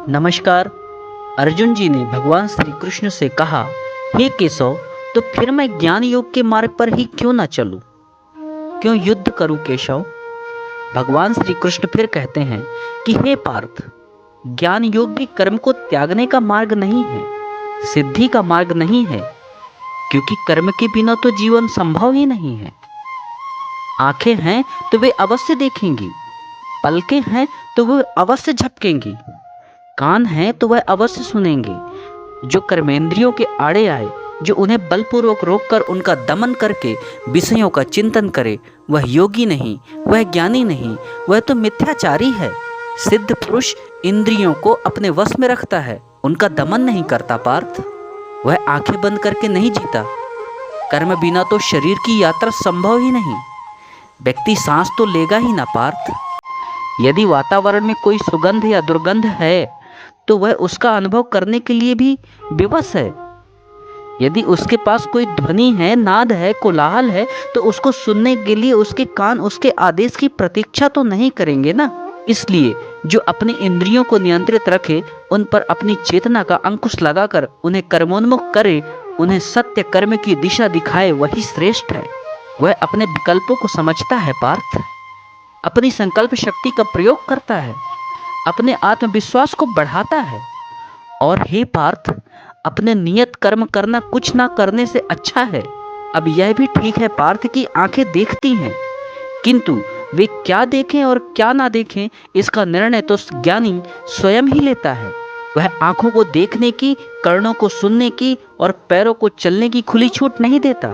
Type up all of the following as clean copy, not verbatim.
नमस्कार। अर्जुन जी ने भगवान श्री कृष्ण से कहा, हे केशव, तो फिर मैं ज्ञान योग के मार्ग पर ही क्यों ना चलूं? क्यों युद्ध करूं केशव? भगवान श्री कृष्ण फिर कहते हैं कि हे पार्थ, ज्ञान योग भी कर्म को त्यागने का मार्ग नहीं है, सिद्धि का मार्ग नहीं है, क्योंकि कर्म के बिना तो जीवन संभव ही नहीं है। आंखें हैं तो वे अवश्य देखेंगी, पलकें हैं तो वे अवश्य झपकेंगी, कान हैं तो वह अवश्य सुनेंगे। जो कर्मेंद्रियों के आड़े आए, जो उन्हें बलपूर्वक रोककर उनका दमन करके विषयों का चिंतन करे, वह योगी नहीं, वह ज्ञानी नहीं, वह तो मिथ्याचारी है। सिद्ध पुरुष इंद्रियों को अपने वश में रखता है, उनका दमन नहीं करता पार्थ। वह आंखें बंद करके नहीं जीता। कर्म बिना तो शरीर की यात्रा संभव ही नहीं। व्यक्ति सांस तो लेगा ही ना पार्थ। यदि वातावरण में कोई सुगंध या दुर्गंध है तो वह उसका अनुभव करने के लिए भी विवश है। यदि उसके पास कोई ध्वनि है, नाद है, कोलाहल है, तो उसको सुनने के लिए उसके कान उसके आदेश की प्रतीक्षा तो नहीं करेंगे ना। इसलिए जो अपने इंद्रियों को नियंत्रित रखे, उन पर अपनी चेतना का अंकुश लगाकर उन्हें कर्मोन्मुख करे, उन्हें सत्य कर्म की दिशा दिखाए, वही श्रेष्ठ है। वह अपने विकल्पों को समझता है पार्थ, अपनी संकल्प शक्ति का प्रयोग करता है, अपने आत्मविश्वास को बढ़ाता है। और हे पार्थ, अपने नियत कर्म करना कुछ ना करने से अच्छा है। अब यह भी ठीक है पार्थ कि आंखें देखती हैं, किंतु वे क्या देखें और क्या ना देखें, इसका निर्णय तो ज्ञानी स्वयं ही लेता है। वह आंखों को देखने की, कर्णों को सुनने की और पैरों को चलने की खुली छूट नहीं देता।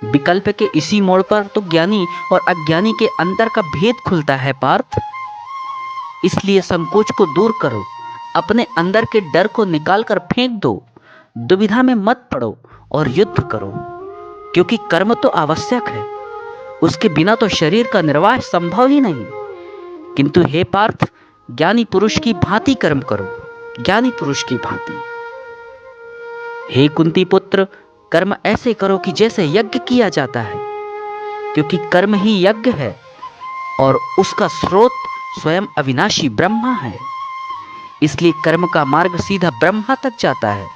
विकल्प के इसी मोड़ पर तो ज्ञानी और अज्ञानी के अंतर का भेद खुलता है पार्थ। इसलिए संकोच को दूर करो, अपने अंदर के डर को निकालकर फेंक दो, दुविधा में मत पड़ो और युद्ध करो। क्योंकि कर्म तो आवश्यक है, उसके बिना तो शरीर का निर्वाह संभव ही नहीं। किंतु हे पार्थ, ज्ञानी पुरुष की भांति कर्म करो, ज्ञानी पुरुष की भांति। हे कुंती पुत्र, कर्म ऐसे करो कि जैसे यज्ञ किया जाता है, क्योंकि कर्म ही यज्ञ है और उसका स्रोत स्वयं अविनाशी ब्रह्मा है। इसलिए कर्म का मार्ग सीधा ब्रह्मा तक जाता है।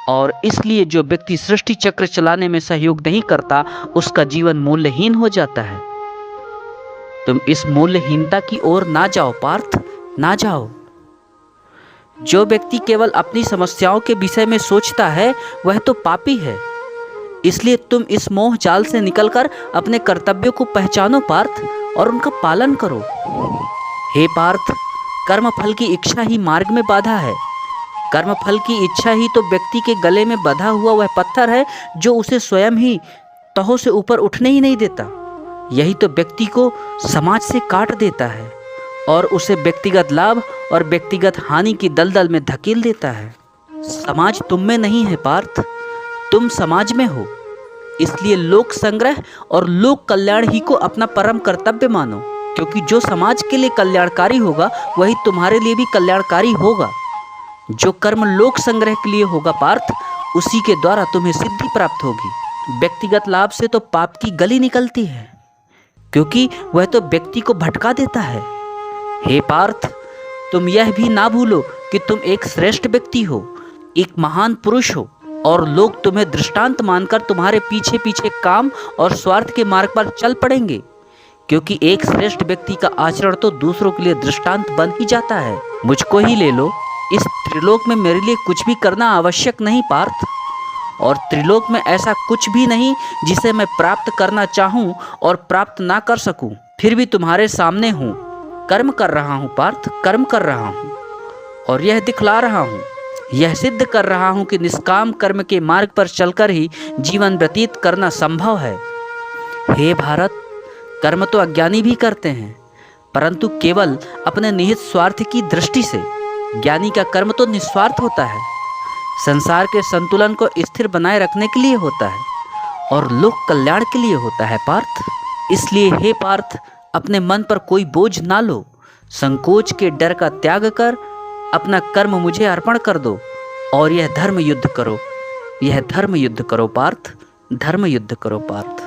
और इसलिए जो व्यक्ति सृष्टि चक्र चलाने में सहयोग नहीं करता, उसका जीवन मूल्यहीन हो जाता है। तुम इस मूल्यहीनता की ओर ना जाओ पार्थ, ना जाओ। जो व्यक्ति केवल अपनी समस्याओं के विषय में सोचता है, वह तो पापी है। इसलिए तुम इस मोह जाल से निकलकर अपने कर्तव्यों को पहचानो पार्थ और उनका पालन करो। हे पार्थ, कर्म फल की इच्छा ही मार्ग में बाधा है। कर्म फल की इच्छा ही तो व्यक्ति के गले में बंधा हुआ वह पत्थर है, जो उसे स्वयं ही तहों से ऊपर उठने ही नहीं देता। यही तो व्यक्ति को समाज से काट देता है और उसे व्यक्तिगत लाभ और व्यक्तिगत हानि की दलदल में धकेल देता है। समाज तुम में नहीं है पार्थ, तुम समाज में हो। इसलिए लोक संग्रह और लोक कल्याण ही को अपना परम कर्तव्य मानो, क्योंकि जो समाज के लिए कल्याणकारी होगा, वही तुम्हारे लिए भी कल्याणकारी होगा। जो कर्म लोक संग्रह के लिए होगा पार्थ, उसी के द्वारा तुम्हें सिद्धि प्राप्त होगी। व्यक्तिगत लाभ से तो पाप की गली निकलती है, क्योंकि वह तो व्यक्ति को भटका देता है। हे पार्थ, तुम यह भी ना भूलो कि तुम एक श्रेष्ठ व्यक्ति हो, एक महान पुरुष हो, और लोग तुम्हें दृष्टांत मानकर तुम्हारे पीछे पीछे काम और स्वार्थ के मार्ग पर चल पड़ेंगे। क्योंकि एक श्रेष्ठ व्यक्ति का आचरण तो दूसरों के लिए दृष्टांत बन ही जाता है। मुझको ही ले लो, इस त्रिलोक में मेरे लिए कुछ भी करना आवश्यक नहीं पार्थ, और त्रिलोक में ऐसा कुछ भी नहीं जिसे मैं प्राप्त करना चाहूं और प्राप्त ना कर सकूं। फिर भी तुम्हारे सामने हूं, कर्म कर रहा हूं पार्थ, कर्म कर रहा हूं, और यह दिखला रहा हूं, यह सिद्ध कर रहा हूं कि निष्काम कर्म के मार्ग पर चलकर ही जीवन व्यतीत करना संभव है। हे भारत, कर्म तो अज्ञानी भी करते हैं, परंतु केवल अपने निहित स्वार्थ की दृष्टि से। ज्ञानी का कर्म तो निस्वार्थ होता है, संसार के संतुलन को स्थिर बनाए रखने के लिए होता है और लोक कल्याण के लिए होता है पार्थ। इसलिए हे पार्थ, अपने मन पर कोई बोझ ना लो, संकोच के डर का त्याग कर अपना कर्म मुझे अर्पण कर दो और यह धर्म युद्ध करो, यह धर्म युद्ध करो पार्थ, धर्म युद्ध करो पार्थ।